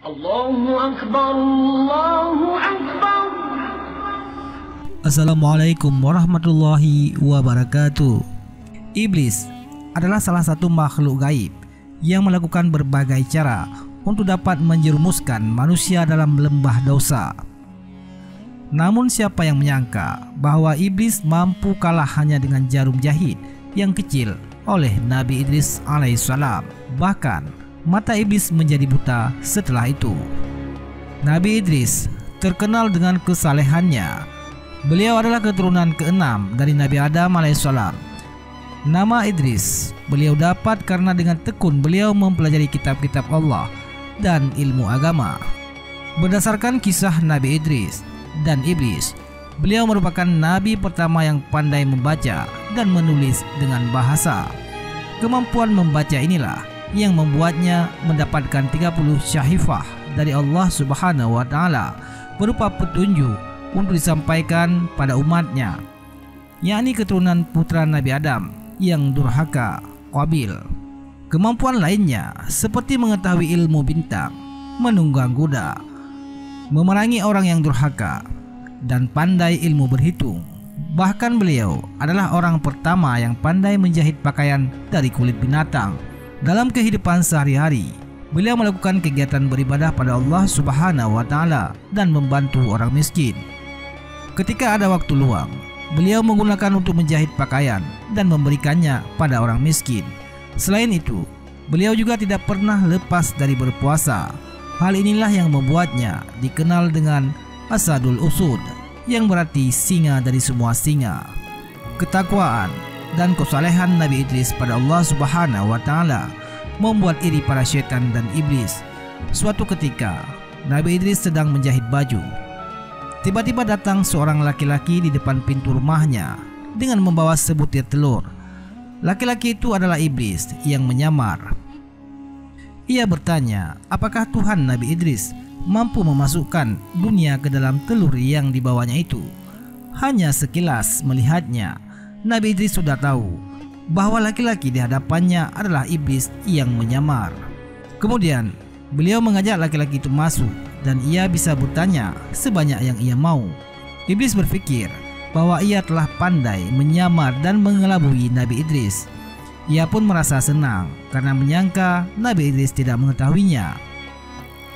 Allahu Akbar, Allahu Akbar. Assalamualaikum warahmatullahi wabarakatuh. Iblis adalah salah satu makhluk gaib yang melakukan berbagai cara untuk dapat menjerumuskan manusia dalam lembah dosa. Namun siapa yang menyangka bahwa iblis mampu kalah hanya dengan jarum jahit yang kecil oleh Nabi Idris alaihissalam. Bahkan mata iblis menjadi buta setelah itu. Nabi Idris terkenal dengan kesalehannya. Beliau adalah keturunan ke-6 dari Nabi Adam alaihissalam. Nama Idris beliau dapat karena dengan tekun beliau mempelajari kitab-kitab Allah dan ilmu agama. Berdasarkan kisah Nabi Idris dan iblis, beliau merupakan nabi pertama yang pandai membaca dan menulis dengan bahasa. Kemampuan membaca inilah yang membuatnya mendapatkan 30 syahifah dari Allah Subhanahu wa taala berupa petunjuk untuk disampaikan pada umatnya, yakni keturunan putra Nabi Adam yang durhaka, Qabil. Kemampuan lainnya seperti mengetahui ilmu bintang, menunggang kuda, memerangi orang yang durhaka, dan pandai ilmu berhitung. Bahkan beliau adalah orang pertama yang pandai menjahit pakaian dari kulit binatang. Dalam kehidupan sehari-hari, beliau melakukan kegiatan beribadah pada Allah Subhanahu wa taala dan membantu orang miskin. Ketika ada waktu luang, beliau menggunakan untuk menjahit pakaian dan memberikannya pada orang miskin. Selain itu, beliau juga tidak pernah lepas dari berpuasa. Hal inilah yang membuatnya dikenal dengan Asadul Usud, yang berarti singa dari semua singa. Ketakwaan dan kesalehan Nabi Idris pada Allah Subhanahu wa taala membuat iri para syaitan dan iblis. Suatu ketika, Nabi Idris sedang menjahit baju. Tiba-tiba datang seorang laki-laki di depan pintu rumahnya dengan membawa sebutir telur. Laki-laki itu adalah iblis yang menyamar. Ia bertanya, apakah Tuhan Nabi Idris mampu memasukkan dunia ke dalam telur yang dibawanya itu? Hanya sekilas melihatnya, Nabi Idris sudah tahu bahwa laki-laki di hadapannya adalah iblis yang menyamar. Kemudian beliau mengajak laki-laki itu masuk dan ia bisa bertanya sebanyak yang ia mau. Iblis berpikir bahwa ia telah pandai menyamar dan mengelabui Nabi Idris. Ia pun merasa senang karena menyangka Nabi Idris tidak mengetahuinya.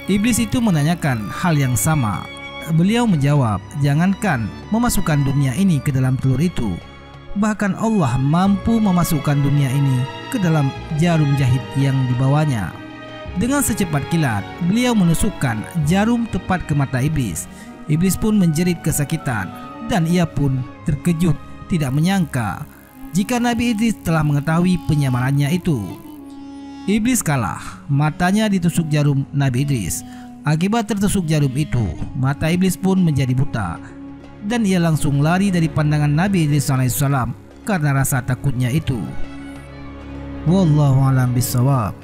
Iblis itu menanyakan hal yang sama. Beliau menjawab, jangankan memasukkan dunia ini ke dalam telur itu, bahkan Allah mampu memasukkan dunia ini ke dalam jarum jahit yang dibawanya. Dengan secepat kilat, beliau menusukkan jarum tepat ke mata iblis. Iblis pun menjerit kesakitan dan ia pun terkejut tidak menyangka jika Nabi Idris telah mengetahui penyamarannya itu. Iblis kalah, matanya ditusuk jarum Nabi Idris. Akibat tertusuk jarum itu, mata iblis pun menjadi buta dan ia langsung lari dari pandangan Nabi Idris alaihissalam karena rasa takutnya itu. Wallahu a'lam bishawab.